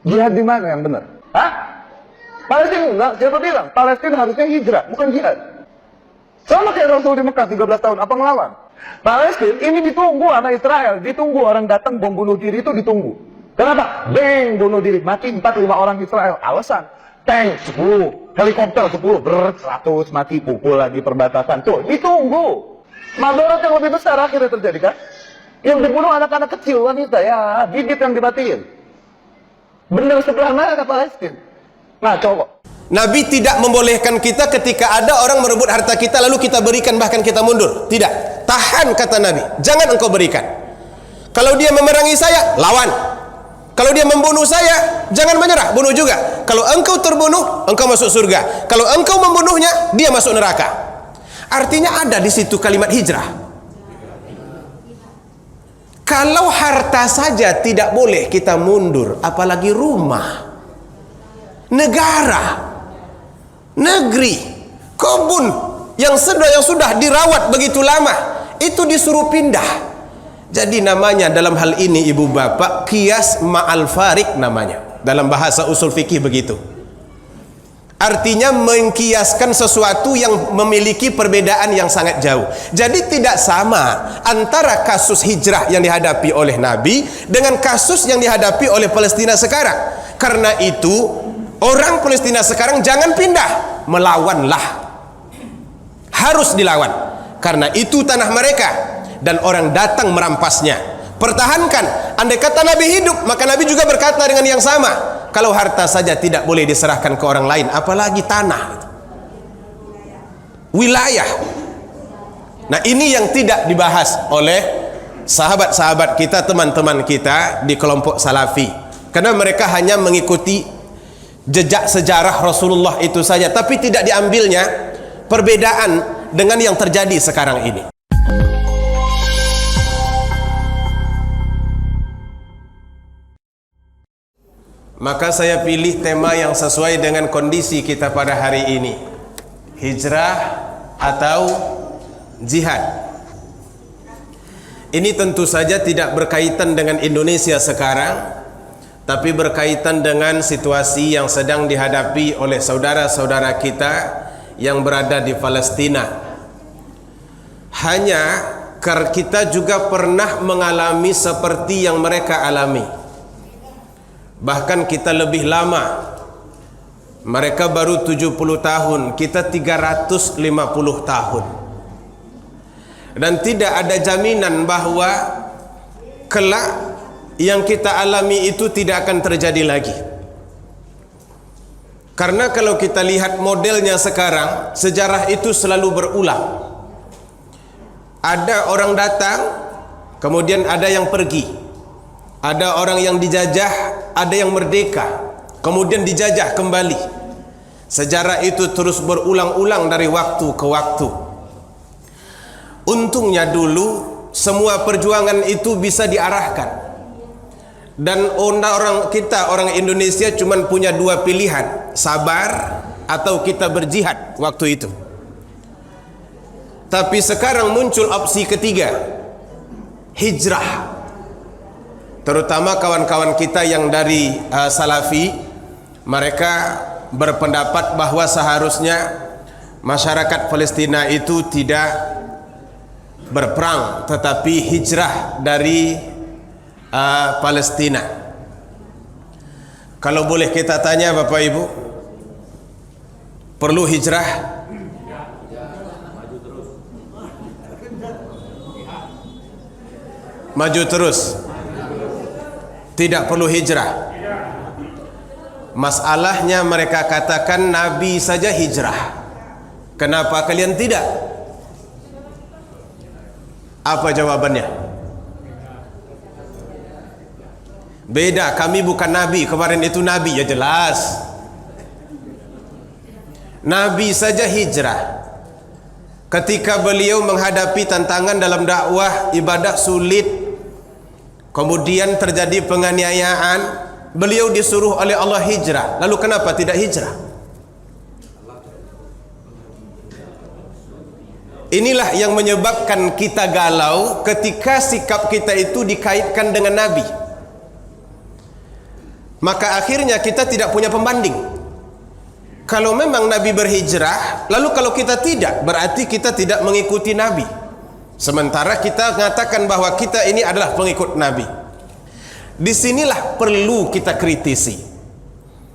Jihad di mana yang benar? Hah? Palestina enggak? Siapa bilang? Palestina harusnya hijrah, bukan jihad. Sama kayak Rasul di Mekah 13 tahun, apa ngelawan? Palestina ini ditunggu anak Israel, ditunggu orang datang bom bunuh diri itu ditunggu. Kenapa? Beng, bunuh diri, mati 4-5 orang Israel. Alasan, tank 10, helikopter 10, 100 mati, pukul lagi perbatasan. Tuh, ditunggu. Madorot yang lebih besar akhirnya terjadi kan? Yang dibunuh anak-anak kecil, wanita, ya, bibit yang dimatiin. Bener sebelah mana Palestina? Nah, coba. Nabi tidak membolehkan kita ketika ada orang merebut harta kita lalu kita berikan bahkan kita mundur. Tidak. Tahan, kata Nabi. Jangan engkau berikan. Kalau dia memerangi saya, lawan. Kalau dia membunuh saya, jangan menyerah, bunuh juga. Kalau engkau terbunuh, engkau masuk surga. Kalau engkau membunuhnya, dia masuk neraka. Artinya ada di situ kalimat hijrah. Kalau harta saja tidak boleh kita mundur, apalagi rumah, negara, negeri, kebun yang sudah dirawat begitu lama, itu disuruh pindah. Jadi namanya dalam hal ini ibu bapak qiyas ma'al farik namanya. Dalam bahasa usul fikih begitu. Artinya mengkiaskan sesuatu yang memiliki perbedaan yang sangat jauh. Jadi tidak sama antara kasus hijrah yang dihadapi oleh Nabi dengan kasus yang dihadapi oleh Palestina sekarang. Karena itu orang Palestina sekarang jangan pindah, melawanlah. Harus dilawan. Karena itu tanah mereka dan orang datang merampasnya. Pertahankan. Andai kata Nabi hidup, maka Nabi juga berkata dengan yang sama. Kalau harta saja tidak boleh diserahkan ke orang lain, apalagi tanah, wilayah. Nah, ini yang tidak dibahas oleh sahabat-sahabat kita, teman-teman kita di kelompok Salafi. Karena mereka hanya mengikuti jejak sejarah Rasulullah itu saja, tapi tidak diambilnya perbedaan dengan yang terjadi sekarang ini. Maka saya pilih tema yang sesuai dengan kondisi kita pada hari ini. Hijrah atau jihad. Ini tentu saja tidak berkaitan dengan Indonesia sekarang, tapi berkaitan dengan situasi yang sedang dihadapi oleh saudara-saudara kita yang berada di Palestina. Hanya karena kita juga pernah mengalami seperti yang mereka alami. Bahkan kita lebih lama. Mereka baru 70 tahun, kita 350 tahun. Dan tidak ada jaminan bahwa kelak yang kita alami itu tidak akan terjadi lagi. Karena kalau kita lihat modelnya sekarang, sejarah itu selalu berulang. Ada orang datang, kemudian ada yang pergi. Ada orang yang dijajah, ada yang merdeka, kemudian dijajah kembali. Sejarah itu terus berulang-ulang dari waktu ke waktu. Untungnya dulu semua perjuangan itu bisa diarahkan. Dan orang Indonesia cuma punya dua pilihan, sabar atau kita berjihad waktu itu. Tapi sekarang muncul opsi ketiga, hijrah. Terutama kawan-kawan kita yang dari Salafi, mereka berpendapat bahwa seharusnya masyarakat Palestina itu tidak berperang tetapi hijrah dari Palestina. Kalau boleh kita tanya Bapak Ibu, perlu hijrah? Maju terus. Tidak perlu hijrah. Masalahnya mereka katakan Nabi saja hijrah. Kenapa kalian tidak? Apa jawabannya? Beda, kami bukan Nabi. Kemarin itu Nabi, ya jelas. Nabi saja hijrah. Ketika beliau menghadapi tantangan dalam dakwah, ibadah sulit, kemudian terjadi penganiayaan, beliau disuruh oleh Allah hijrah. Lalu kenapa tidak hijrah? Inilah yang menyebabkan kita galau ketika sikap kita itu dikaitkan dengan Nabi. Maka akhirnya kita tidak punya pembanding. Kalau memang Nabi berhijrah, lalu kalau kita tidak, berarti kita tidak mengikuti Nabi. Sementara kita mengatakan bahwa kita ini adalah pengikut Nabi. Disinilah perlu kita kritisi.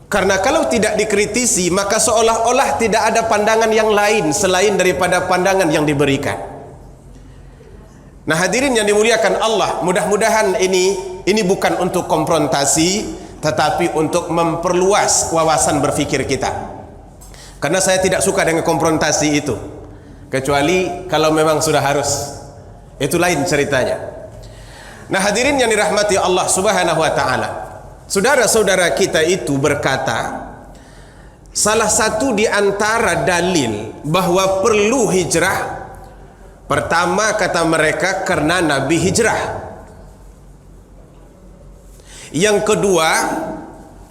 Karena kalau tidak dikritisi, maka seolah-olah tidak ada pandangan yang lain selain daripada pandangan yang diberikan. Nah, hadirin yang dimuliakan Allah, mudah-mudahan ini bukan untuk konfrontasi, tetapi untuk memperluas wawasan berfikir kita. Karena saya tidak suka dengan konfrontasi itu, kecuali kalau memang sudah harus, itu lain ceritanya. Nah, hadirin yang dirahmati Allah Subhanahu wa taala, saudara-saudara kita itu berkata, salah satu di antara dalil bahwa perlu hijrah, pertama kata mereka karena Nabi hijrah. Yang kedua,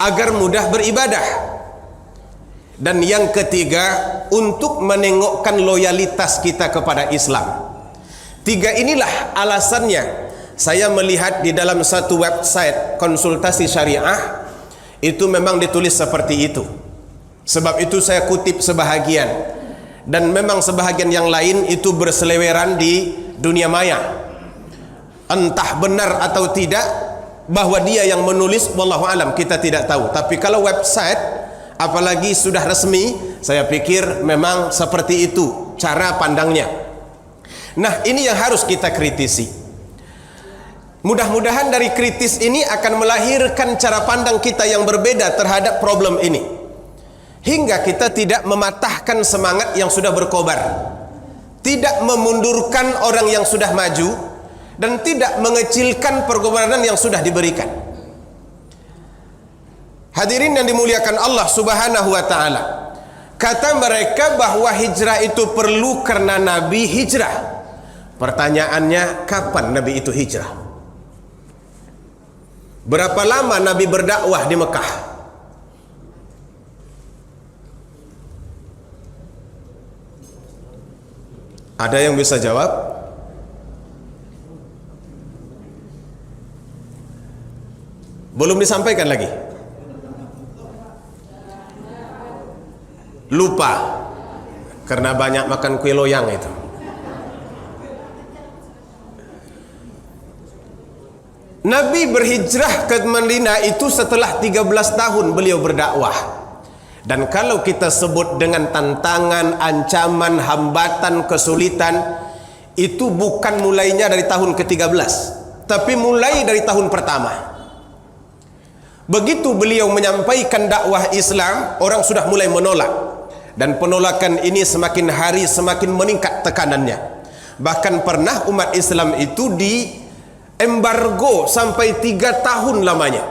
agar mudah beribadah. Dan yang ketiga, untuk menengokkan loyalitas kita kepada Islam. Tiga inilah alasannya saya melihat di dalam satu website konsultasi syariah itu memang ditulis seperti itu. Sebab itu saya kutip sebahagian, dan memang sebahagian yang lain itu berseleweran di dunia maya. Entah benar atau tidak, bahwa dia yang menulis, wallahu alam, kita tidak tahu. Tapi kalau website apalagi sudah resmi, saya pikir memang seperti itu cara pandangnya. Nah, ini yang harus kita kritisi. Mudah-mudahan dari kritis ini akan melahirkan cara pandang kita yang berbeda terhadap problem ini, hingga kita tidak mematahkan semangat yang sudah berkobar, tidak memundurkan orang yang sudah maju, dan tidak mengecilkan pengorbanan yang sudah diberikan. Hadirin yang dimuliakan Allah Subhanahu wa taala, kata mereka bahwa hijrah itu perlu karena Nabi hijrah. Pertanyaannya, kapan Nabi itu hijrah? Berapa lama Nabi berdakwah di Mekah? Ada yang bisa jawab? Belum disampaikan lagi? Lupa karena banyak makan kue loyang itu. Nabi berhijrah ke Madinah itu setelah 13 tahun beliau berdakwah. Dan kalau kita sebut dengan tantangan, ancaman, hambatan, kesulitan, itu bukan mulainya dari tahun ke-13, tapi mulai dari tahun pertama. Begitu beliau menyampaikan dakwah Islam, orang sudah mulai menolak. Dan penolakan ini semakin hari semakin meningkat tekanannya. Bahkan pernah umat Islam itu di embargo sampai 3 tahun lamanya.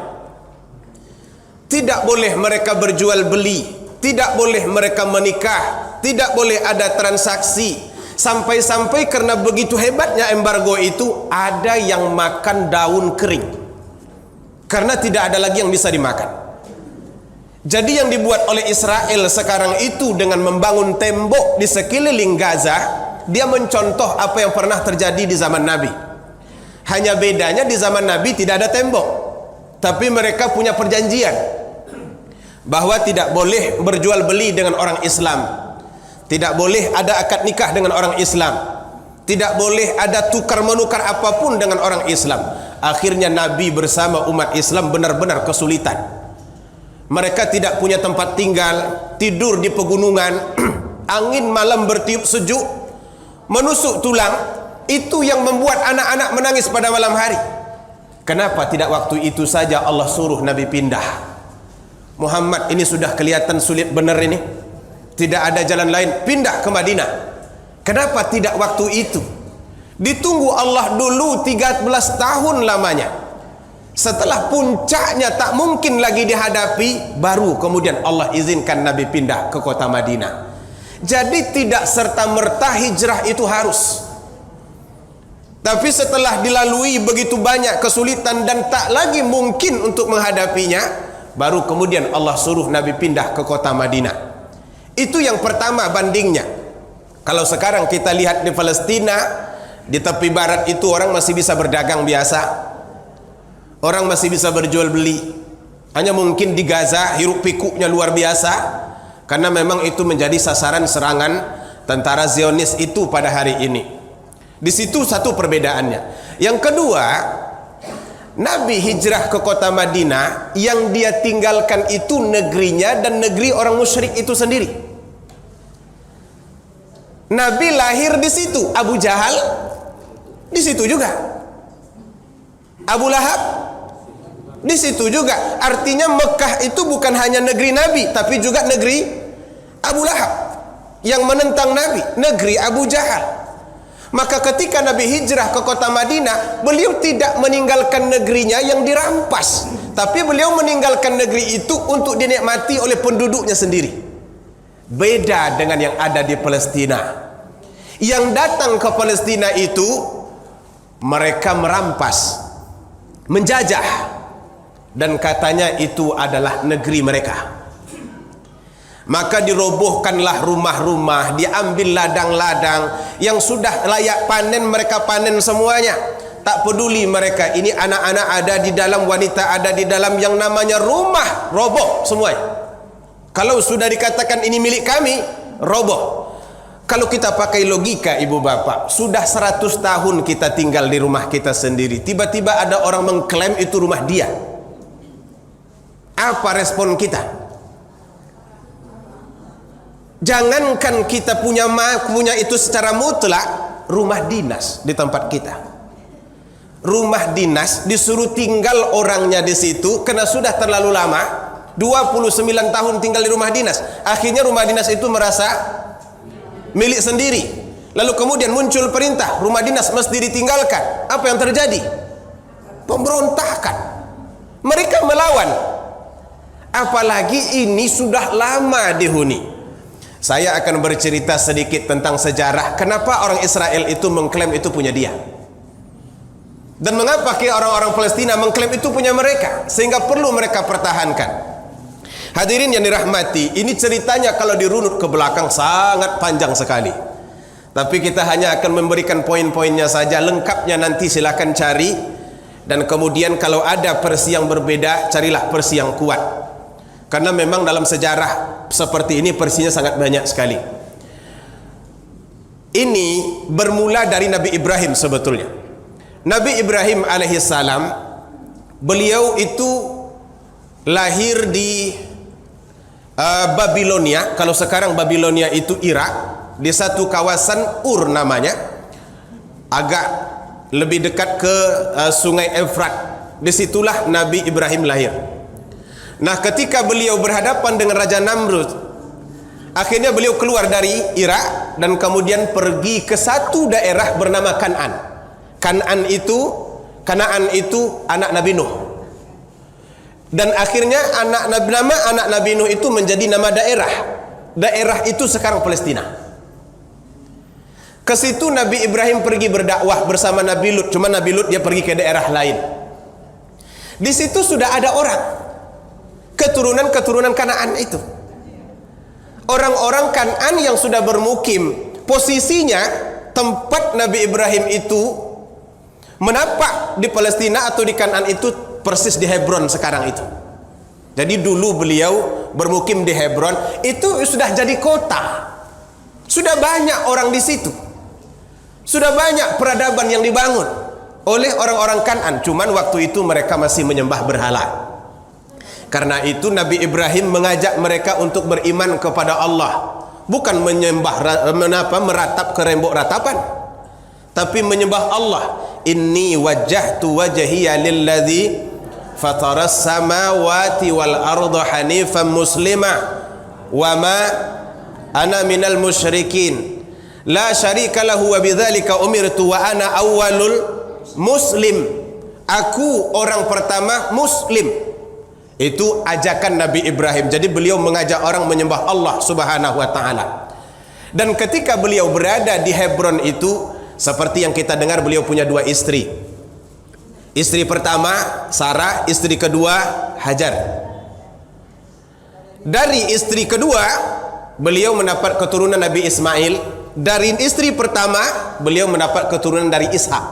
Tidak boleh mereka berjual beli, tidak boleh mereka menikah, tidak boleh ada transaksi. Sampai-sampai karena begitu hebatnya embargo itu, ada yang makan daun kering karena tidak ada lagi yang bisa dimakan. Jadi yang dibuat oleh Israel sekarang itu dengan membangun tembok di sekeliling Gaza, dia mencontoh apa yang pernah terjadi di zaman Nabi. Hanya bedanya di zaman Nabi tidak ada tembok, tapi mereka punya perjanjian bahwa tidak boleh berjual beli dengan orang Islam, tidak boleh ada akad nikah dengan orang Islam, tidak boleh ada tukar menukar apapun dengan orang Islam. Akhirnya Nabi bersama umat Islam benar-benar kesulitan. Mereka tidak punya tempat tinggal, tidur di pegunungan, angin malam bertiup sejuk, menusuk tulang. Itu yang membuat anak-anak menangis pada malam hari. Kenapa tidak waktu itu saja Allah suruh Nabi pindah? Muhammad, ini sudah kelihatan sulit benar ini, tidak ada jalan lain, pindah ke Madinah. Kenapa tidak waktu itu? Ditunggu Allah dulu 13 tahun lamanya. Setelah puncaknya tak mungkin lagi dihadapi, baru kemudian Allah izinkan Nabi pindah ke kota Madinah. Jadi tidak serta-merta hijrah itu harus. Tapi setelah dilalui begitu banyak kesulitan dan tak lagi mungkin untuk menghadapinya, baru kemudian Allah suruh Nabi pindah ke kota Madinah. Itu yang pertama bandingnya. Kalau sekarang kita lihat di Palestina, di tepi barat itu orang masih bisa berdagang biasa, orang masih bisa berjual beli, Hanya mungkin di Gaza hiruk pikuknya luar biasa, karena memang itu menjadi sasaran serangan tentara Zionis itu pada hari ini. Di situ satu perbedaannya. Yang kedua, Nabi hijrah ke kota Madinah, yang dia tinggalkan itu negerinya dan negeri orang musyrik itu sendiri. Nabi lahir di situ, Abu Jahal di situ juga, Abu Lahab di situ juga. Artinya Mekah itu bukan hanya negeri Nabi, tapi juga negeri Abu Lahab yang menentang Nabi, negeri Abu Jahal. Maka ketika Nabi hijrah ke kota Madinah, beliau tidak meninggalkan negerinya yang dirampas, tapi beliau meninggalkan negeri itu untuk dinikmati oleh penduduknya sendiri. Beda dengan yang ada di Palestina. Yang datang ke Palestina itu mereka merampas, menjajah, dan katanya itu adalah negeri mereka. Maka dirobohkanlah rumah-rumah, diambil ladang-ladang yang sudah layak panen, mereka panen semuanya. Tak peduli mereka ini anak-anak ada di dalam, wanita ada di dalam, yang namanya rumah roboh semuanya. Kalau sudah dikatakan ini milik kami, roboh. Kalau kita pakai logika ibu bapak, sudah 100 tahun kita tinggal di rumah kita sendiri, tiba-tiba ada orang mengklaim itu rumah dia. Apa respon kita? Jangankan kita punya itu secara mutlak, rumah dinas di tempat kita. Rumah dinas disuruh tinggal orangnya di situ karena sudah terlalu lama, 29 tahun tinggal di rumah dinas. Akhirnya rumah dinas itu merasa milik sendiri. Lalu kemudian muncul perintah, rumah dinas mesti ditinggalkan. Apa yang terjadi? Pemberontakan. Mereka melawan. Apalagi ini sudah lama dihuni. Saya akan bercerita sedikit tentang sejarah kenapa orang Israel itu mengklaim itu punya dia, dan mengapa orang-orang Palestina mengklaim itu punya mereka, sehingga perlu mereka pertahankan. Hadirin yang dirahmati, ini ceritanya kalau dirunut ke belakang sangat panjang sekali, tapi kita hanya akan memberikan poin-poinnya saja. Lengkapnya nanti silakan cari, dan kemudian kalau ada versi yang berbeda, carilah versi yang kuat. Karena memang dalam sejarah seperti ini versinya sangat banyak sekali. Ini bermula dari Nabi Ibrahim sebetulnya. Nabi Ibrahim alaihissalam, beliau itu lahir di Babilonia. Kalau sekarang Babilonia itu Irak, di satu kawasan Ur namanya, agak lebih dekat ke sungai Efrat. Disitulah Nabi Ibrahim lahir. Nah, ketika beliau berhadapan dengan Raja Namrud, akhirnya beliau keluar dari Irak dan kemudian pergi ke satu daerah bernama Kan'an. Kan'an itu anak Nabi Nuh. Dan akhirnya nama anak Nabi Nuh itu menjadi nama daerah. Daerah itu sekarang Palestina. Ke situ Nabi Ibrahim pergi berdakwah bersama Nabi Lut. Cuma Nabi Lut dia pergi ke daerah lain. Di situ sudah ada orang, keturunan Kanaan itu. Orang-orang Kan'an yang sudah bermukim. Posisinya tempat Nabi Ibrahim itu menapak di Palestina atau di Kan'an itu persis di Hebron sekarang itu. Jadi dulu beliau bermukim di Hebron, itu sudah jadi kota. Sudah banyak orang di situ. Sudah banyak peradaban yang dibangun oleh orang-orang Kan'an. Cuman waktu itu mereka masih menyembah berhala. Karena itu Nabi Ibrahim mengajak mereka untuk beriman kepada Allah, bukan meratap ke rembok ratapan, tapi menyembah Allah. Inni wajjahtu wajhiya lilladzi fataras samawati wal arda hanifan muslima wa ma ana minal musyrikin la syarika lahu wa bidzalika umirtu wa ana awwalul muslim. Aku orang pertama muslim. Itu ajakan Nabi Ibrahim. Jadi beliau mengajak orang menyembah Allah Subhanahu wa taala. Dan ketika beliau berada di Hebron itu, seperti yang kita dengar, beliau punya dua istri. Istri pertama Sarah, istri kedua Hajar. Dari istri kedua beliau mendapat keturunan Nabi Ismail. Dari istri pertama beliau mendapat keturunan dari Ishak,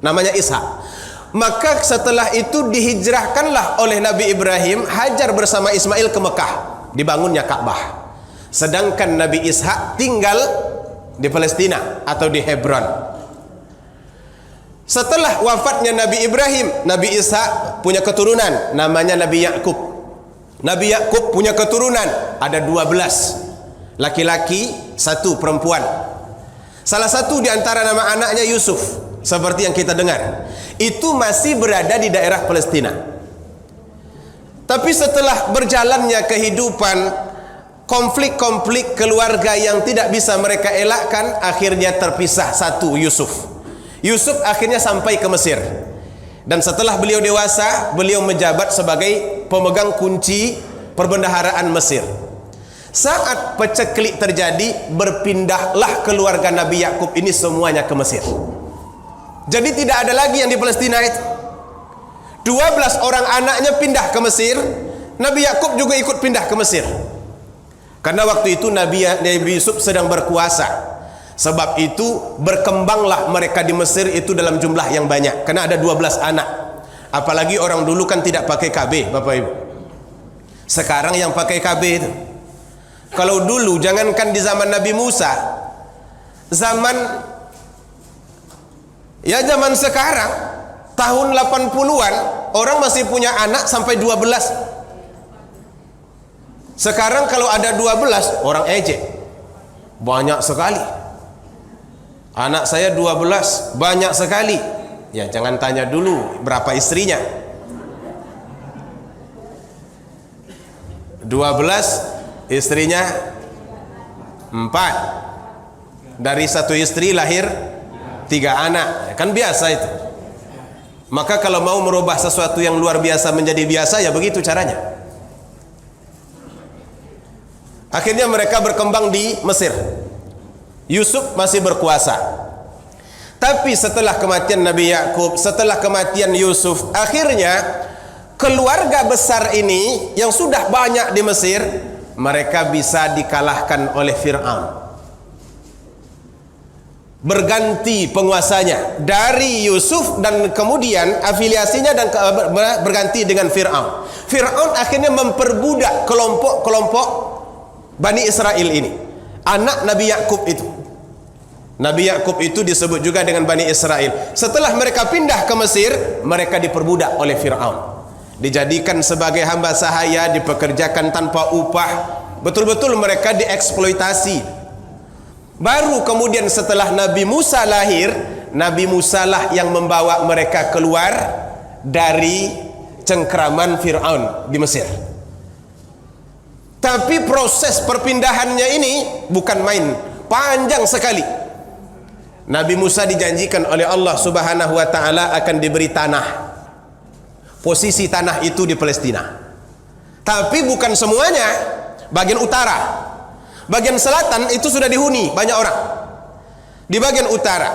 namanya Ishak. Maka setelah itu dihijrahkanlah oleh Nabi Ibrahim Hajar bersama Ismail ke Mekah, dibangunnya Ka'bah. Sedangkan Nabi Ishak tinggal di Palestina atau di Hebron. Setelah wafatnya Nabi Ibrahim, Nabi Ishak punya keturunan namanya Nabi Yakub. Nabi Yakub punya keturunan ada 12, laki-laki 1 perempuan. Salah satu di antara nama anaknya Yusuf, seperti yang kita dengar. Itu masih berada di daerah Palestina. Tapi setelah berjalannya kehidupan, konflik-konflik keluarga yang tidak bisa mereka elakkan, akhirnya terpisah satu Yusuf. Yusuf akhirnya sampai ke Mesir. Dan setelah beliau dewasa, beliau menjabat sebagai pemegang kunci perbendaharaan Mesir. Saat peceklik terjadi, berpindahlah keluarga Nabi Yakub ini semuanya ke Mesir. Jadi tidak ada lagi yang di Palestina itu. 12 orang anaknya pindah ke Mesir. Nabi Yakub juga ikut pindah ke Mesir. Karena waktu itu Nabi Yusuf sedang berkuasa. Sebab itu berkembanglah mereka di Mesir itu dalam jumlah yang banyak. Karena ada 12 anak. Apalagi orang dulu kan tidak pakai KB, Bapak Ibu. Sekarang yang pakai KB itu. Kalau dulu, jangankan di zaman Nabi Musa, zaman sekarang, tahun 80-an, orang masih punya anak sampai 12. Sekarang kalau ada 12, orang ejek. Banyak sekali. Anak saya 12, banyak sekali. Ya, jangan tanya dulu berapa istrinya. 12, istrinya 4. Dari satu istri lahir 3 anak. Kan biasa itu. Maka kalau mau merubah sesuatu yang luar biasa menjadi biasa, ya begitu caranya. Akhirnya mereka berkembang di Mesir. Yusuf masih berkuasa. Tapi setelah kematian Nabi Yakub, setelah kematian Yusuf, akhirnya keluarga besar ini yang sudah banyak di Mesir, mereka bisa dikalahkan oleh Fir'aun. Berganti penguasanya dari Yusuf, dan kemudian afiliasinya dan berganti dengan Fir'aun. Fir'aun akhirnya memperbudak kelompok-kelompok Bani Israel ini, anak Nabi Yakub itu. Nabi Yakub itu disebut juga dengan Bani Israel. Setelah mereka pindah ke Mesir, mereka diperbudak oleh Fir'aun, dijadikan sebagai hamba sahaya, dipekerjakan tanpa upah. Betul-betul mereka dieksploitasi. Baru kemudian setelah Nabi Musa lahir, Nabi Musa lah yang membawa mereka keluar dari cengkraman Fir'aun di Mesir. Tapi proses perpindahannya ini bukan main, panjang sekali. Nabi Musa dijanjikan oleh Allah Subhanahu wa taala akan diberi tanah. Posisi tanah itu di Palestina. Tapi bukan semuanya, bagian utara. Bagian selatan itu sudah dihuni banyak orang. Di bagian utara.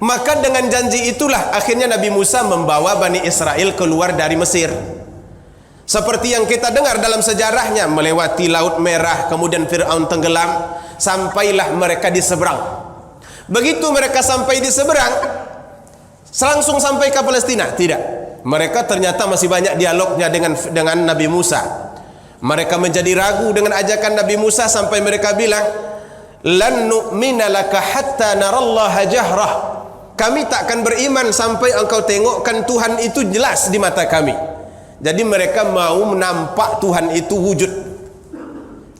Maka dengan janji itulah akhirnya Nabi Musa membawa Bani Israel keluar dari Mesir. Seperti yang kita dengar dalam sejarahnya, melewati Laut Merah, kemudian Fir'aun tenggelam, sampailah mereka di seberang. Begitu mereka sampai di seberang, langsung sampai ke Palestina? Tidak. Mereka ternyata masih banyak dialognya dengan Nabi Musa. Mereka menjadi ragu dengan ajakan Nabi Musa sampai mereka bilang, "Lan nu'mina laka hatta narallaha jahrah." Kami tak akan beriman sampai engkau tengokkan Tuhan itu jelas di mata kami. Jadi mereka mau menampak Tuhan itu wujud.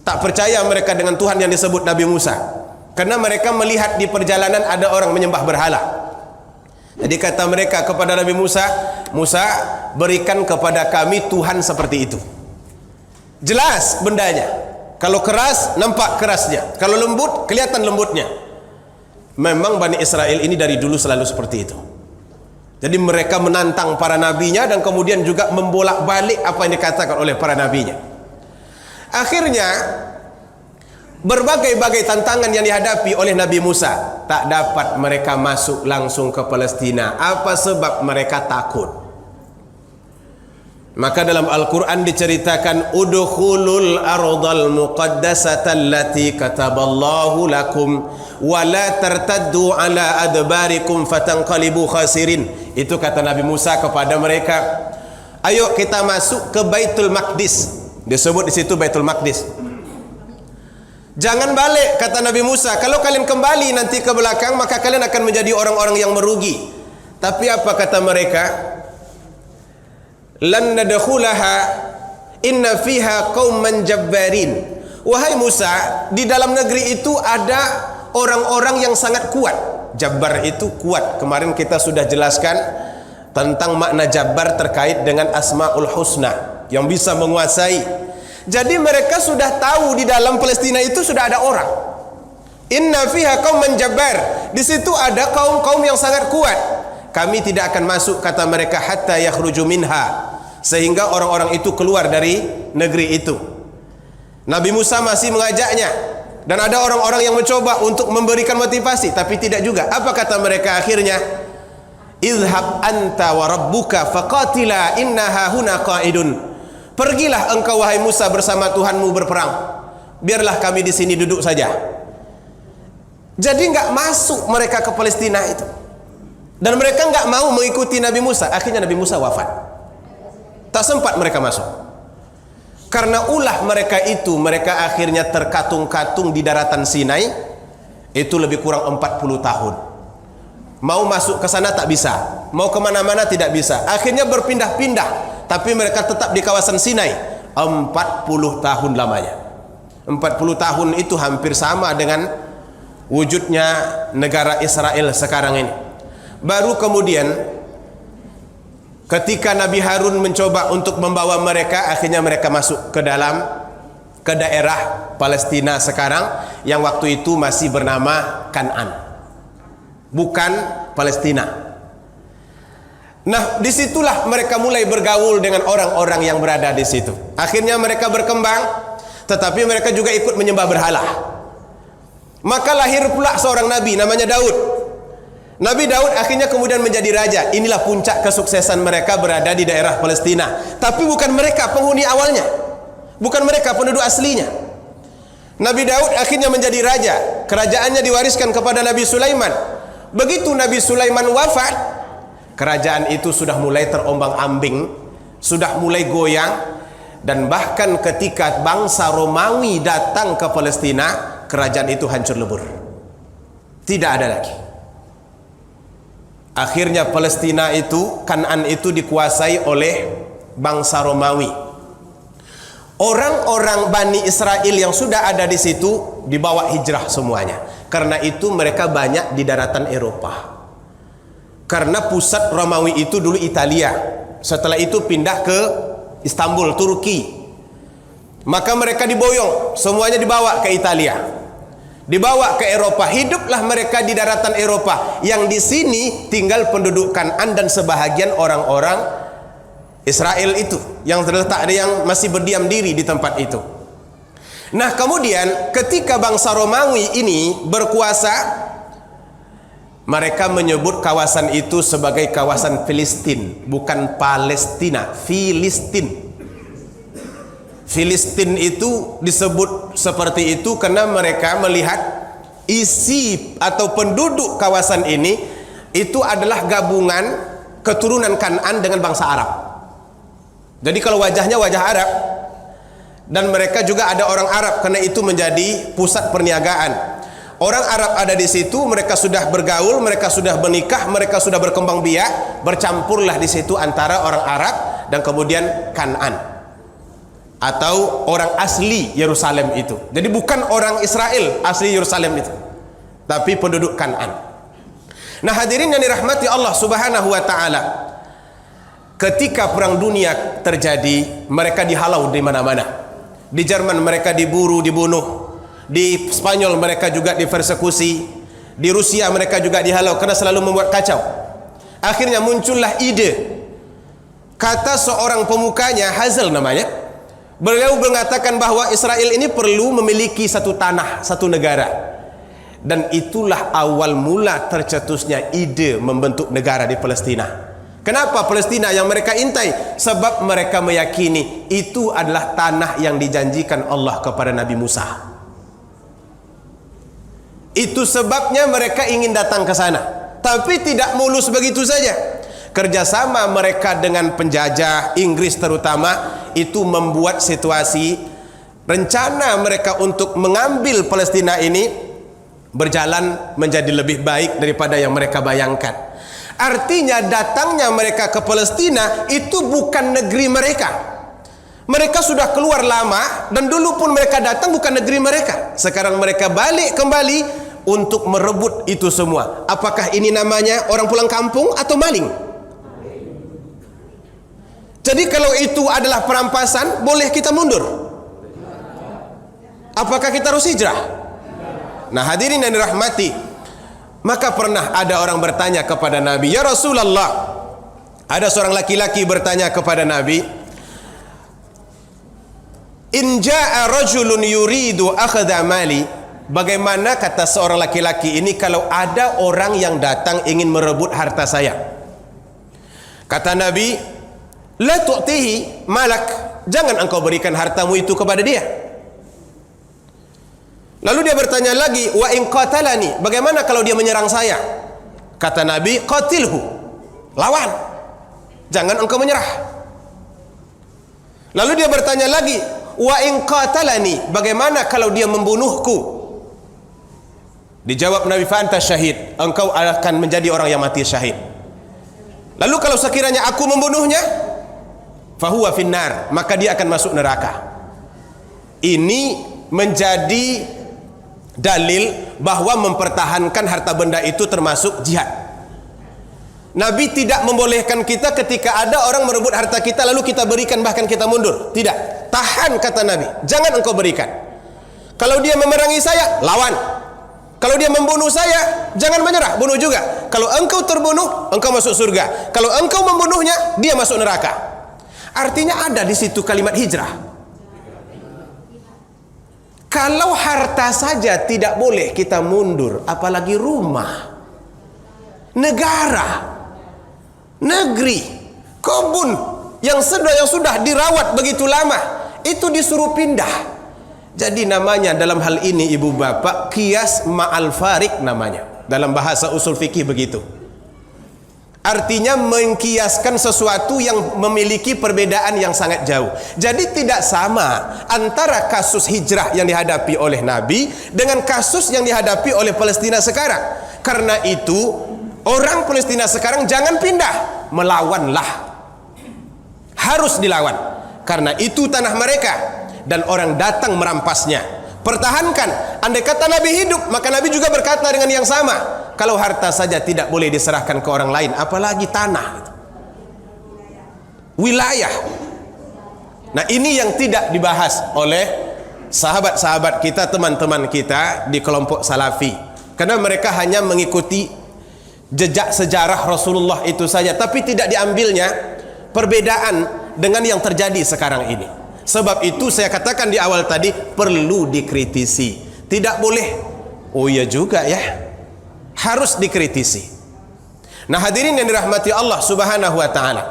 Tak percaya mereka dengan Tuhan yang disebut Nabi Musa. Karena mereka melihat di perjalanan ada orang menyembah berhala. Jadi kata mereka kepada Nabi Musa, "Musa, berikan kepada kami Tuhan seperti itu." Jelas bendanya. Kalau keras, nampak kerasnya. Kalau lembut, kelihatan lembutnya. Memang Bani Israel ini dari dulu selalu seperti itu. Jadi mereka menantang para nabinya dan kemudian juga membolak-balik apa yang dikatakan oleh para nabinya. Akhirnya berbagai-bagai tantangan yang dihadapi oleh Nabi Musa, tak dapat mereka masuk langsung ke Palestina. Apa sebab? Mereka takut. Maka dalam Al-Quran diceritakan, udkhulul ardal muqaddasata allati kataballahu lakum wa la tartaddu ala adbarikum fatanqalibu khasirin. Itu kata Nabi Musa kepada mereka, ayo kita masuk ke Baitul Maqdis. Disebut di situ Baitul Maqdis. Jangan balik, kata Nabi Musa. Kalau kalian kembali nanti ke belakang, maka kalian akan menjadi orang-orang yang merugi. Tapi apa kata mereka? Lan nadkhulaha inna fiha qauman jabbarin. Wahai Musa, di dalam negeri itu ada orang-orang yang sangat kuat. Jabbar itu kuat. Kemarin kita sudah jelaskan tentang makna jabbar terkait dengan Asmaul Husna, yang bisa menguasai. Jadi mereka sudah tahu di dalam Palestina itu sudah ada orang. Inna fiha qauman jabbar. Di situ ada kaum-kaum yang sangat kuat. Kami tidak akan masuk, kata mereka, hatta yakhruju minha, sehingga orang-orang itu keluar dari negeri itu. Nabi Musa masih mengajaknya, dan ada orang-orang yang mencoba untuk memberikan motivasi, tapi tidak juga. Apa kata mereka akhirnya? Izhab anta wa rabbuka faqatila inna hahuna qa'idun. Pergilah engkau wahai Musa bersama Tuhanmu berperang. Biarlah kami di sini duduk saja. Jadi enggak masuk mereka ke Palestina itu. Dan mereka enggak mau mengikuti Nabi Musa. Akhirnya Nabi Musa wafat. Tak sempat mereka masuk. Karena ulah mereka itu, mereka akhirnya terkatung-katung di daratan Sinai. Itu lebih kurang 40 tahun. Mau masuk ke sana tak bisa, mau kemana-mana tidak bisa. Akhirnya berpindah-pindah, tapi mereka tetap di kawasan Sinai. 40 tahun lamanya. 40 tahun itu hampir sama dengan wujudnya negara Israel sekarang ini. Baru kemudian ketika Nabi Harun mencoba untuk membawa mereka, akhirnya mereka masuk ke daerah Palestina sekarang, yang waktu itu masih bernama Kan'an, bukan Palestina. Nah, disitulah mereka mulai bergaul dengan orang-orang yang berada di situ. Akhirnya mereka berkembang, tetapi mereka juga ikut menyembah berhala. Maka lahir pula seorang nabi namanya Daud. Nabi Daud akhirnya kemudian menjadi raja. Inilah puncak kesuksesan mereka berada di daerah Palestina. Tapi bukan mereka penghuni awalnya, bukan mereka penduduk aslinya. Nabi Daud akhirnya menjadi raja. Kerajaannya diwariskan kepada Nabi Sulaiman. Begitu Nabi Sulaiman wafat, kerajaan itu sudah mulai terombang-ambing, sudah mulai goyang. Dan bahkan ketika bangsa Romawi datang ke Palestina, kerajaan itu hancur lebur. Tidak ada lagi. Akhirnya Palestina itu, Kan'an itu dikuasai oleh bangsa Romawi. Orang-orang Bani Israel yang sudah ada di situ dibawa hijrah semuanya. Karena itu mereka banyak di daratan Eropa. Karena pusat Romawi itu dulu Italia. Setelah itu pindah ke Istanbul, Turki. Maka mereka diboyong, semuanya dibawa ke Italia. Dibawa ke Eropa, hiduplah mereka di daratan Eropa. Yang di sini tinggal penduduk Kan'an dan sebahagian orang-orang Israel itu, yang terletak ada yang masih berdiam diri di tempat itu. Nah, kemudian ketika bangsa Romawi ini berkuasa, mereka menyebut kawasan itu sebagai kawasan Filistin, bukan Palestina, Filistin. Filistin itu disebut seperti itu karena mereka melihat isi atau penduduk kawasan ini itu adalah gabungan keturunan Kan'an dengan bangsa Arab. Jadi kalau wajahnya wajah Arab, dan mereka juga ada orang Arab, karena itu menjadi pusat perniagaan. Orang Arab ada di situ, mereka sudah bergaul, mereka sudah menikah, mereka sudah berkembang biak, bercampurlah di situ antara orang Arab dan kemudian Kan'an, atau orang asli Yerusalem itu. Jadi bukan orang Israel asli Yerusalem itu, tapi penduduk Kan'an. Nah, hadirin yang dirahmati Allah Subhanahu wa taala, ketika perang dunia terjadi, mereka dihalau di mana-mana. Di Jerman mereka diburu, dibunuh. Di Spanyol mereka juga dipersekusi. Di Rusia mereka juga dihalau karena selalu membuat kacau. Akhirnya muncullah ide. Kata seorang pemukanya, Hazel namanya, beliau mengatakan bahwa Israel ini perlu memiliki satu tanah, satu negara. Dan itulah awal mula tercetusnya ide membentuk negara di Palestina. Kenapa Palestina yang mereka intai? Sebab mereka meyakini itu adalah tanah yang dijanjikan Allah kepada Nabi Musa. Itu sebabnya mereka ingin datang ke sana. Tapi tidak mulus begitu saja. Kerjasama mereka dengan penjajah Inggris terutama itu membuat situasi rencana mereka untuk mengambil Palestina ini berjalan menjadi lebih baik daripada yang mereka bayangkan. Artinya datangnya mereka ke Palestina itu bukan negeri mereka. Mereka sudah keluar lama, dan dulu pun mereka datang bukan negeri mereka. Sekarang mereka balik kembali untuk merebut itu semua. Apakah ini namanya orang pulang kampung atau maling? Jadi kalau itu adalah perampasan, boleh kita mundur? Apakah kita harus hijrah? Nah, hadirin yang dirahmati, maka pernah ada orang bertanya kepada Nabi, "Ya Rasulullah," ada seorang laki-laki bertanya kepada Nabi, "In ja'a rajulun yuridu akhadha mali," bagaimana kata seorang laki-laki ini kalau ada orang yang datang ingin merebut harta saya? Kata Nabi, "La tu'tihi malak," jangan engkau berikan hartamu itu kepada dia. Lalu dia bertanya lagi, "Wa in qatalani," bagaimana kalau dia menyerang saya? Kata Nabi, "Qatilhu," lawan, jangan engkau menyerah. Lalu dia bertanya lagi, "Wa in qatalani," bagaimana kalau dia membunuhku? Dijawab Nabi, "Fa anta syahid," engkau akan menjadi orang yang mati syahid. Lalu kalau sekiranya aku membunuhnya, fahuwa finnar, maka dia akan masuk neraka. Ini menjadi dalil bahwa mempertahankan harta benda itu termasuk jihad. Nabi tidak membolehkan kita ketika ada orang merebut harta kita lalu kita berikan bahkan kita mundur. Tidak. Tahan, kata Nabi. Jangan engkau berikan. Kalau dia memerangi saya, lawan. Kalau dia membunuh saya, jangan menyerah, bunuh juga. Kalau engkau terbunuh, engkau masuk surga. Kalau engkau membunuhnya, dia masuk neraka. Artinya ada di situ kalimat hijrah. Kalau harta saja tidak boleh kita mundur, apalagi rumah, negara, negeri, kebun yang sudah dirawat begitu lama, itu disuruh pindah. Jadi namanya dalam hal ini ibu bapak qiyas ma'al farik namanya. Dalam bahasa usul fikih begitu. Artinya mengkiaskan sesuatu yang memiliki perbedaan yang sangat jauh. Jadi tidak sama antara kasus hijrah yang dihadapi oleh Nabi dengan kasus yang dihadapi oleh Palestina sekarang. Karena itu orang Palestina sekarang jangan pindah, melawanlah. Harus dilawan. Karena itu tanah mereka dan orang datang merampasnya. Pertahankan. Andai kata Nabi hidup, maka Nabi juga berkata dengan yang sama. Kalau harta saja tidak boleh diserahkan ke orang lain, apalagi tanah, wilayah. Nah, ini yang tidak dibahas oleh sahabat-sahabat kita, teman-teman kita di kelompok Salafi. Karena mereka hanya mengikuti jejak sejarah Rasulullah itu saja, tapi tidak diambilnya perbedaan dengan yang terjadi sekarang ini. Sebab itu saya katakan di awal tadi, perlu dikritisi. Tidak boleh, oh iya juga ya, harus dikritisi. Nah, hadirin yang dirahmati Allah Subhanahu wa taala.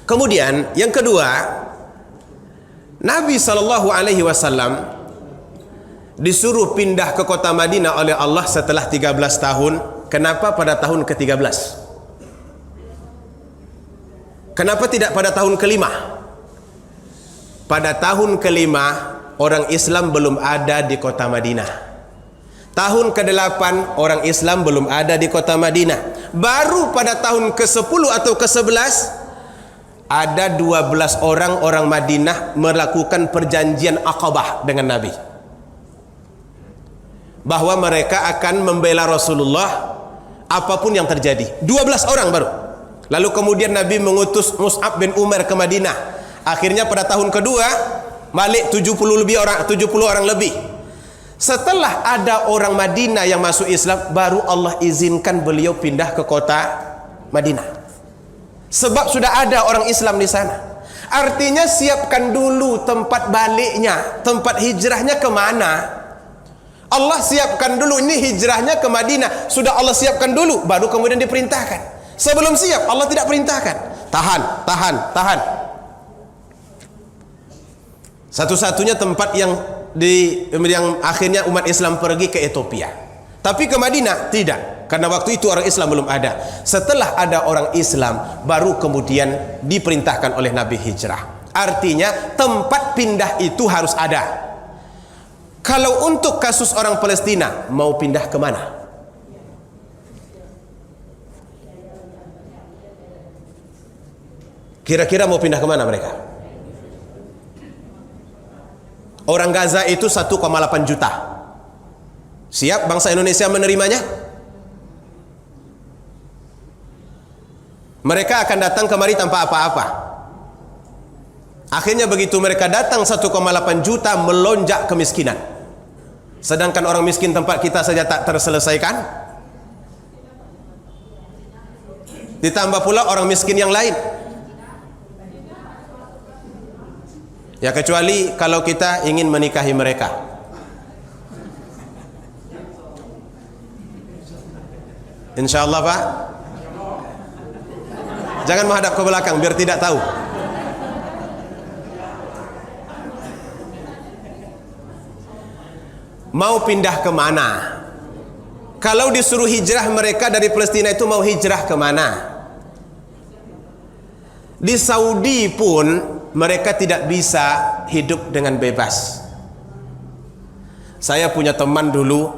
Kemudian yang kedua, Nabi sallallahu alaihi wasallam disuruh pindah ke kota Madinah oleh Allah setelah 13 tahun. Kenapa pada tahun ke-13? Kenapa tidak pada tahun ke-5? Pada tahun ke-5 orang Islam belum ada di kota Madinah. Tahun ke-8 orang Islam belum ada di kota Madinah. Baru pada tahun ke-10 atau ke-11 ada 12 orang Madinah melakukan perjanjian Aqabah dengan Nabi, bahwa mereka akan membela Rasulullah apapun yang terjadi. 12 orang baru. Lalu kemudian Nabi mengutus Mus'ab bin Umar ke Madinah. Akhirnya pada tahun kedua balik 70 orang lebih. Setelah ada orang Madinah yang masuk Islam, baru Allah izinkan beliau pindah ke kota Madinah. Sebab sudah ada orang Islam di sana. Artinya siapkan dulu tempat baliknya, tempat hijrahnya kemana. Allah siapkan dulu, ini hijrahnya ke Madinah. Sudah Allah siapkan dulu, baru kemudian diperintahkan. Sebelum siap, Allah tidak perintahkan. Tahan. Satu-satunya tempat yang akhirnya umat Islam pergi ke Ethiopia, tapi ke Madinah tidak. Karena waktu itu orang Islam belum ada. Setelah ada orang Islam, baru kemudian diperintahkan oleh Nabi hijrah. Artinya tempat pindah itu harus ada. Kalau untuk kasus orang Palestina, mau pindah kemana? Kira-kira mau pindah kemana mereka? Orang Gaza itu 1,8 juta. Siap bangsa Indonesia menerimanya? Mereka akan datang kemari tanpa apa-apa. Akhirnya begitu mereka datang 1,8 juta, melonjak kemiskinan. Sedangkan orang miskin tempat kita saja tak terselesaikan. Ditambah pula orang miskin yang lain. Ya kecuali kalau kita ingin menikahi mereka. Insya Allah Pak. Jangan menghadap ke belakang biar tidak tahu. Mau pindah ke mana? Kalau disuruh hijrah mereka dari Palestina itu mau hijrah ke mana? Di Saudi pun mereka tidak bisa hidup dengan bebas. Saya punya teman dulu,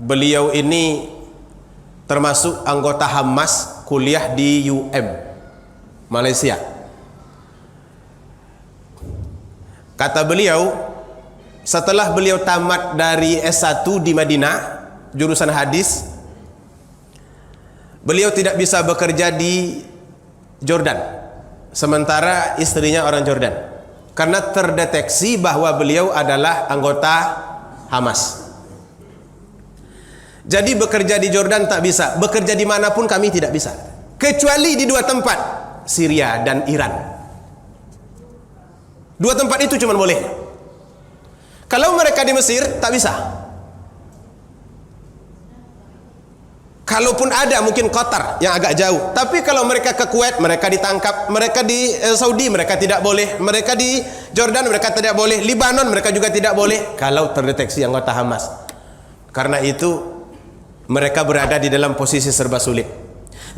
beliau ini termasuk anggota Hamas, kuliah di UM Malaysia. Kata beliau, setelah beliau tamat dari S1 di Madinah, jurusan hadis, beliau tidak bisa bekerja di Jordan, sementara istrinya orang Jordan, karena terdeteksi bahwa beliau adalah anggota Hamas. Jadi bekerja di Jordan tak bisa, bekerja dimanapun kami tidak bisa, kecuali di dua tempat, Syria dan Iran. Dua tempat itu cuma boleh. Kalau mereka di Mesir tak bisa. Kalaupun ada mungkin Qatar yang agak jauh. Tapi kalau mereka ke Kuwait mereka ditangkap, mereka di Saudi mereka tidak boleh, mereka di Jordan mereka tidak boleh, Libanon mereka juga tidak boleh kalau terdeteksi anggota Hamas. Karena itu mereka berada di dalam posisi serba sulit.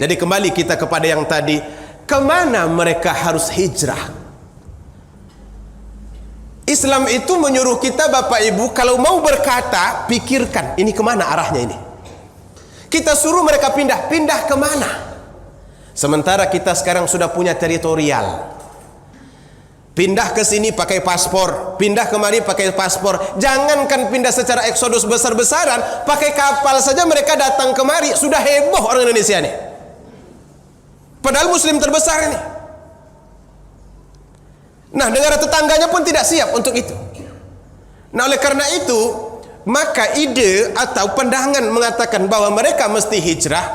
Jadi kembali kita kepada yang tadi, kemana mereka harus hijrah? Islam itu menyuruh kita Bapak Ibu kalau mau berkata, pikirkan ini kemana arahnya ini. Kita suruh mereka pindah kemana? Sementara kita sekarang sudah punya teritorial. Pindah ke sini pakai paspor, pindah kemari pakai paspor. Jangankan pindah secara eksodus besar-besaran, pakai kapal saja mereka datang kemari. Sudah heboh orang Indonesia ini. Padahal muslim terbesar ini. Nah, negara tetangganya pun tidak siap untuk itu. Nah, oleh karena itu, maka ide atau pandangan mengatakan bahwa mereka mesti hijrah,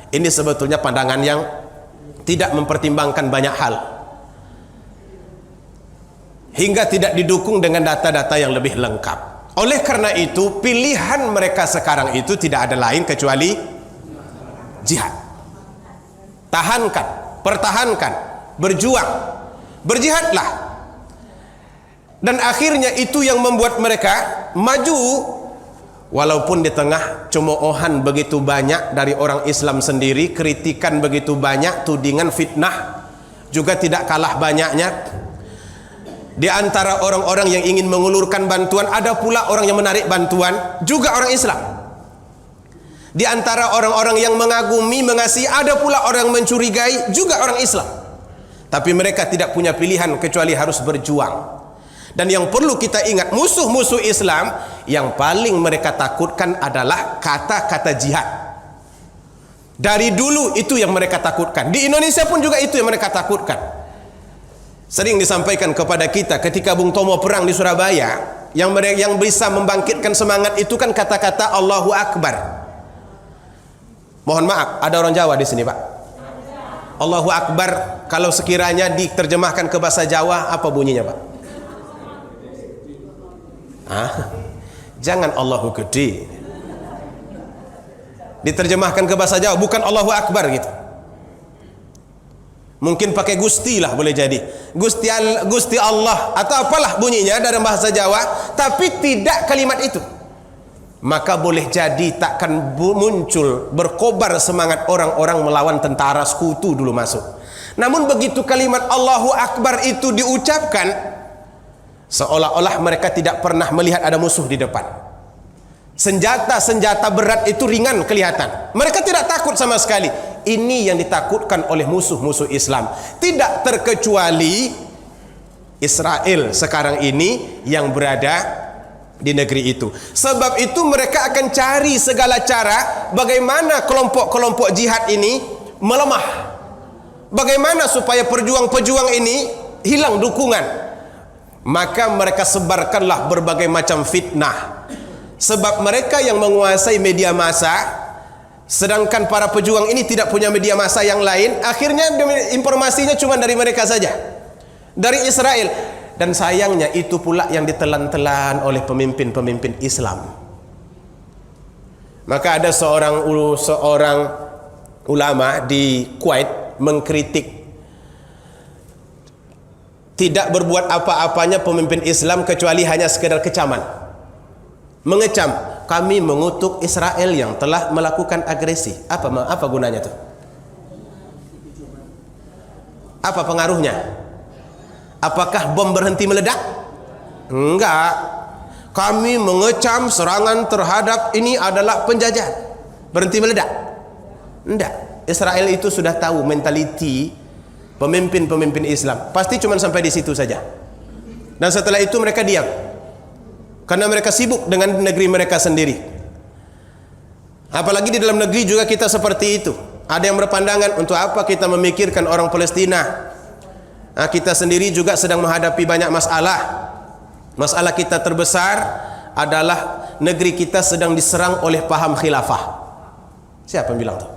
ini sebetulnya pandangan yang tidak mempertimbangkan banyak hal, hingga tidak didukung dengan data-data yang lebih lengkap. Oleh karena itu, pilihan mereka sekarang itu tidak ada lain kecuali jihad. Tahankan, pertahankan, berjuang, berjihadlah. Dan akhirnya itu yang membuat mereka maju, walaupun di tengah cemoohan begitu banyak dari orang Islam sendiri, kritikan begitu banyak, tudingan fitnah juga tidak kalah banyaknya. Di antara orang-orang yang ingin mengulurkan bantuan, ada pula orang yang menarik bantuan, juga orang Islam. Di antara orang-orang yang mengagumi, mengasihi, ada pula orang yang mencurigai, juga orang Islam. Tapi mereka tidak punya pilihan kecuali harus berjuang. Dan yang perlu kita ingat, musuh-musuh Islam yang paling mereka takutkan adalah kata-kata jihad. Dari dulu itu yang mereka takutkan. Di Indonesia pun juga itu yang mereka takutkan. Sering disampaikan kepada kita ketika Bung Tomo perang di Surabaya, yang bisa membangkitkan semangat itu kan kata-kata Allahu Akbar. Mohon maaf, ada orang Jawa di sini Pak. Allahu Akbar kalau sekiranya diterjemahkan ke bahasa Jawa, apa bunyinya Pak? Jangan Allahu gede. Diterjemahkan ke bahasa Jawa bukan Allahu Akbar gitu. Mungkin pakai Gusti lah boleh jadi. Gusti Allah atau apalah bunyinya dalam bahasa Jawa, tapi tidak kalimat itu. maka boleh jadi takkan muncul berkobar semangat orang-orang melawan tentara sekutu dulu masuk. Namun begitu kalimat Allahu Akbar itu diucapkan, seolah-olah mereka tidak pernah melihat ada musuh di depan. Senjata-senjata berat itu ringan kelihatan. Mereka tidak takut sama sekali. Ini yang ditakutkan oleh musuh-musuh Islam. Tidak terkecuali Israel sekarang ini yang berada di negeri itu. Sebab itu mereka akan cari segala cara bagaimana kelompok-kelompok jihad ini melemah. Bagaimana supaya pejuang-pejuang ini hilang dukungan. Maka mereka sebarkanlah berbagai macam fitnah. Sebab mereka yang menguasai media massa, sedangkan para pejuang ini tidak punya media massa yang lain, akhirnya informasinya cuma dari mereka saja, dari Israel. Dan sayangnya itu pula yang ditelan-telan oleh pemimpin-pemimpin Islam. Maka ada seorang ulama di Kuwait mengkritik, tidak berbuat apa-apanya pemimpin Islam kecuali hanya sekedar kecaman, mengecam, kami mengutuk Israel yang telah melakukan agresi. Apa gunanya tuh? Apa pengaruhnya? Apakah bom berhenti meledak? Enggak. Kami mengecam serangan terhadap ini adalah penjajahan. Berhenti meledak? Enggak. Israel itu sudah tahu mentaliti pemimpin-pemimpin Islam. Pasti cuma sampai di situ saja. Dan setelah itu mereka diam. Karena mereka sibuk dengan negeri mereka sendiri. Apalagi di dalam negeri juga kita seperti itu. Ada yang berpandangan, untuk apa kita memikirkan orang Palestina? Nah, kita sendiri juga sedang menghadapi banyak masalah. Masalah kita terbesar adalah negeri kita sedang diserang oleh paham khilafah. Siapa yang bilang tuh?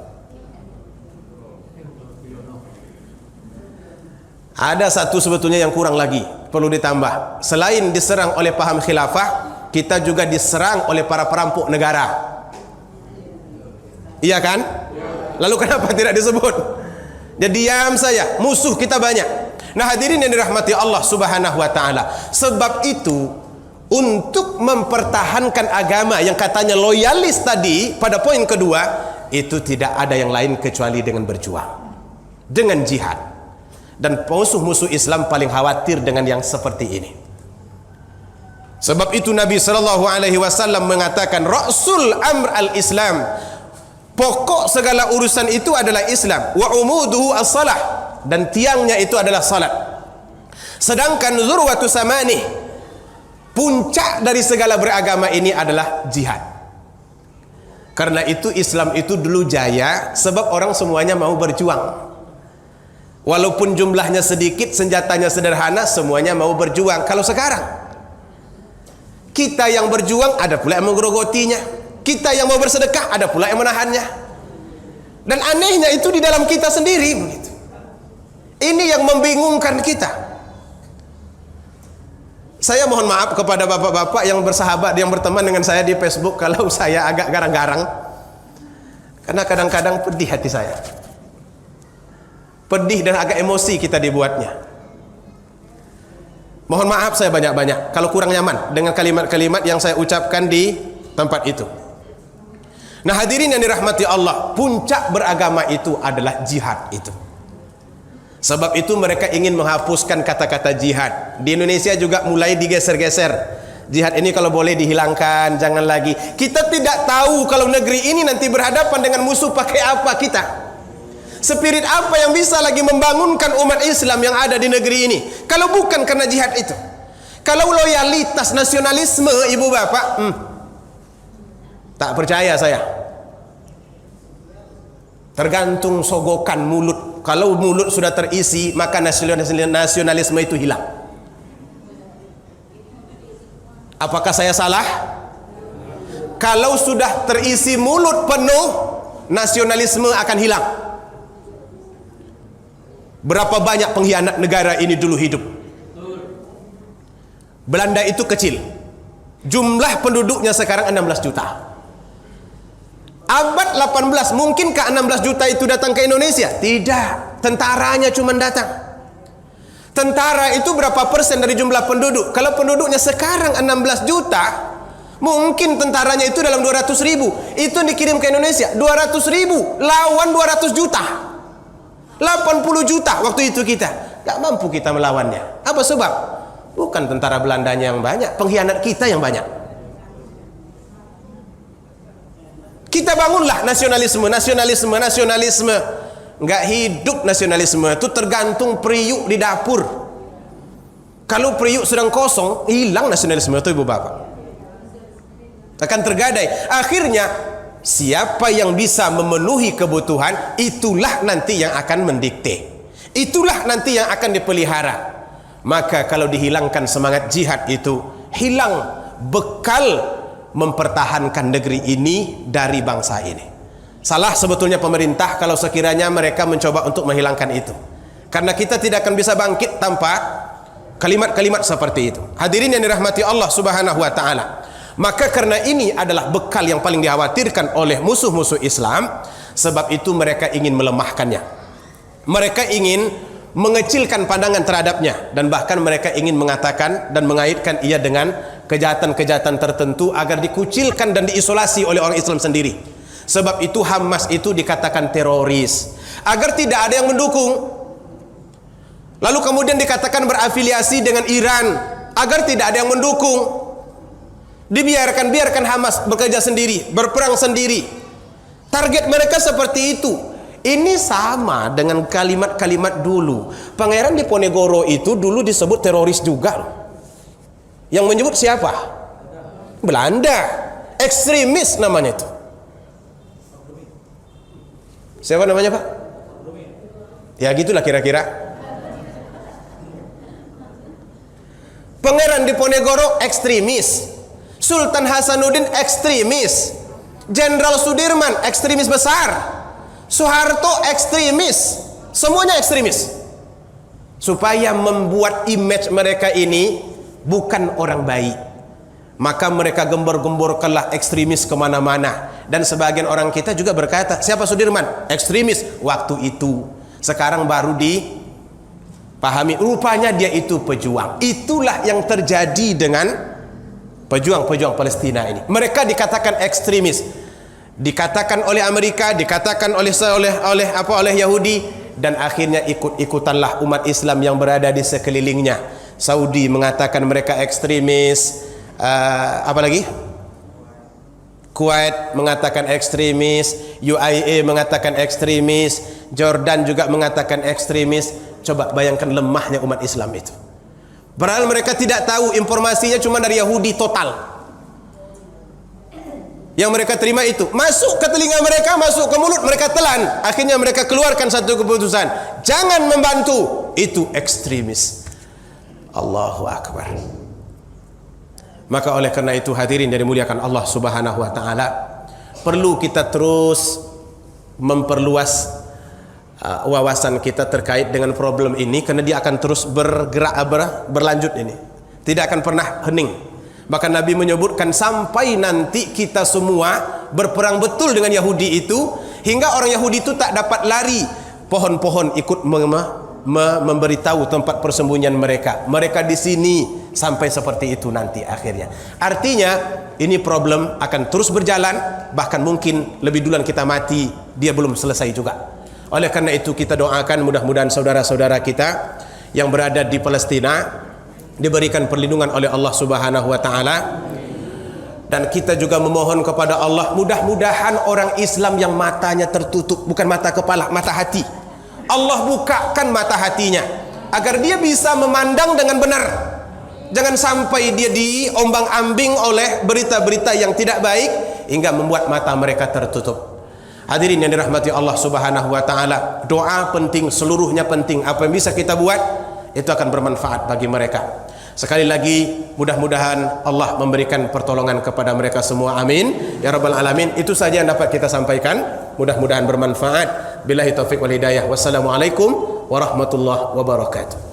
Ada satu sebetulnya yang kurang lagi, perlu ditambah. Selain diserang oleh paham khilafah, kita juga diserang oleh para perampok negara. Iya kan? Lalu kenapa tidak disebut? Jadi diam saja, musuh kita banyak. Nah hadirin yang dirahmati Allah Subhanahu wa ta'ala, sebab itu untuk mempertahankan agama yang katanya loyalis tadi, pada poin kedua, itu tidak ada yang lain kecuali dengan berjuang, dengan jihad. Dan musuh-musuh Islam paling khawatir dengan yang seperti ini. Sebab itu Nabi SAW mengatakan, Rasul Amr al-Islam, pokok segala urusan itu adalah Islam, wa umuduhu as-salah, dan tiangnya itu adalah salat. Sedangkan zurwatu samani, puncak dari segala beragama ini adalah jihad. Karena itu Islam itu dulu jaya sebab orang semuanya mau berjuang. Walaupun jumlahnya sedikit, senjatanya sederhana, semuanya mau berjuang. Kalau sekarang kita yang berjuang, ada pula yang menggerogotinya. Kita yang mau bersedekah, ada pula yang menahannya. Dan anehnya itu di dalam kita sendiri begitu. Ini yang membingungkan kita. Saya mohon maaf kepada bapak-bapak yang bersahabat, yang berteman dengan saya di Facebook kalau saya agak garang-garang, karena kadang-kadang pedih hati saya, pedih dan agak emosi kita dibuatnya. Mohon maaf saya banyak-banyak kalau kurang nyaman dengan kalimat-kalimat yang saya ucapkan di tempat itu. Nah hadirin yang dirahmati Allah, puncak beragama itu adalah jihad itu. Sebab itu mereka ingin menghapuskan kata-kata jihad. Di Indonesia juga mulai digeser-geser. Jihad ini kalau boleh dihilangkan, jangan lagi. Kita tidak tahu kalau negeri ini nanti berhadapan dengan musuh pakai apa kita. Spirit apa yang bisa lagi membangunkan umat Islam yang ada di negeri ini, kalau bukan karena jihad itu. Kalau loyalitas nasionalisme, ibu bapak, tak percaya saya. Tergantung sogokan mulut. Kalau mulut sudah terisi, maka nasionalisme itu hilang. Apakah saya salah? Kalau sudah terisi mulut penuh, nasionalisme akan hilang. Berapa banyak pengkhianat negara ini dulu hidup. Belanda itu kecil, jumlah penduduknya sekarang 16 juta. Abad 18, mungkinkah 16 juta itu datang ke Indonesia? Tidak, tentaranya cuma datang. Tentara itu berapa persen dari jumlah penduduk? Kalau penduduknya sekarang 16 juta, Mungkin tentaranya itu dalam 200.000, itu dikirim ke Indonesia 200.000 lawan 200 juta, 80 juta waktu itu kita gak mampu kita melawannya. Apa sebab? Bukan tentara Belandanya yang banyak, pengkhianat kita yang banyak. Kita bangunlah nasionalisme. Nggak hidup nasionalisme itu, tergantung periuk di dapur. Kalau periuk sedang kosong, hilang nasionalisme itu, ibu bapak. Akan tergadai. Akhirnya siapa yang bisa memenuhi kebutuhan, itulah nanti yang akan mendikte, itulah nanti yang akan dipelihara. Maka kalau dihilangkan semangat jihad itu, hilang bekal mempertahankan negeri ini dari bangsa ini. Salah sebetulnya pemerintah kalau sekiranya mereka mencoba untuk menghilangkan itu, karena kita tidak akan bisa bangkit tanpa kalimat-kalimat seperti itu. Hadirin yang dirahmati Allah Subhanahu wa taala. Maka karena ini adalah bekal yang paling dikhawatirkan oleh musuh-musuh Islam, sebab itu mereka ingin melemahkannya. Mereka ingin mengecilkan pandangan terhadapnya, dan bahkan mereka ingin mengatakan dan mengaitkan ia dengan kejahatan-kejahatan tertentu agar dikucilkan dan diisolasi oleh orang Islam sendiri. Sebab itu Hamas itu dikatakan teroris, agar tidak ada yang mendukung. Lalu kemudian dikatakan berafiliasi dengan Iran, agar tidak ada yang mendukung. Biarkan Hamas bekerja sendiri, berperang sendiri. Target mereka seperti itu. Ini sama dengan kalimat-kalimat dulu. Pangeran Diponegoro itu dulu disebut teroris juga. Yang menyebut siapa? Belanda. Ekstremis namanya itu. Siapa namanya Pak? Ya gitulah kira-kira. Pangeran Diponegoro ekstremis, Sultan Hasanuddin ekstremis, Jenderal Sudirman ekstremis besar, Soeharto ekstremis, semuanya ekstremis, supaya membuat image mereka ini bukan orang baik. Maka mereka gembor-gemborkanlah ekstremis kemana-mana. Dan sebagian orang kita juga berkata, siapa Sudirman? Ekstremis waktu itu. Sekarang baru dipahami, rupanya dia itu pejuang. Itulah yang terjadi dengan pejuang-pejuang Palestina ini. Mereka dikatakan ekstremis, dikatakan oleh Amerika, dikatakan oleh Yahudi, dan akhirnya ikut-ikutanlah umat Islam yang berada di sekelilingnya. Saudi mengatakan mereka ekstremis, apalagi Kuwait mengatakan ekstremis, UAE mengatakan ekstremis, Jordan juga mengatakan ekstremis. Coba bayangkan lemahnya umat Islam itu. Padahal mereka tidak tahu, informasinya cuma dari Yahudi total. Yang mereka terima itu masuk ke telinga mereka, masuk ke mulut mereka, telan. Akhirnya mereka keluarkan satu keputusan, jangan membantu, itu ekstremis. Allahu Akbar. Maka oleh karena itu hadirin yang dimuliakan Allah Subhanahu wa taala, perlu kita terus memperluas wawasan kita terkait dengan problem ini, karena dia akan terus berlanjut ini, tidak akan pernah hening. Bahkan Nabi menyebutkan sampai nanti kita semua berperang betul dengan Yahudi itu, hingga orang Yahudi itu tak dapat lari, pohon-pohon ikut memberitahu tempat persembunyian mereka. Mereka di sini sampai seperti itu nanti akhirnya. Artinya ini problem akan terus berjalan, bahkan mungkin lebih duluan kita mati, dia belum selesai juga. Oleh karena itu kita doakan mudah-mudahan saudara-saudara kita yang berada di Palestina diberikan perlindungan oleh Allah Subhanahu wa taala, dan kita juga memohon kepada Allah mudah-mudahan orang Islam yang matanya tertutup, bukan mata kepala, mata hati, Allah bukakan mata hatinya agar dia bisa memandang dengan benar. Jangan sampai dia diombang-ambing oleh berita-berita yang tidak baik hingga membuat mata mereka tertutup. Hadirin yang dirahmati Allah Subhanahu wa taala, doa penting, seluruhnya penting. Apa yang bisa kita buat itu akan bermanfaat bagi mereka. Sekali lagi mudah-mudahan Allah memberikan pertolongan kepada mereka semua, amin ya rabbal alamin. Itu saja yang dapat kita sampaikan, mudah-mudahan bermanfaat. Billahi taufiq wal hidayah. Wassalamualaikum warahmatullahi wabarakatuh.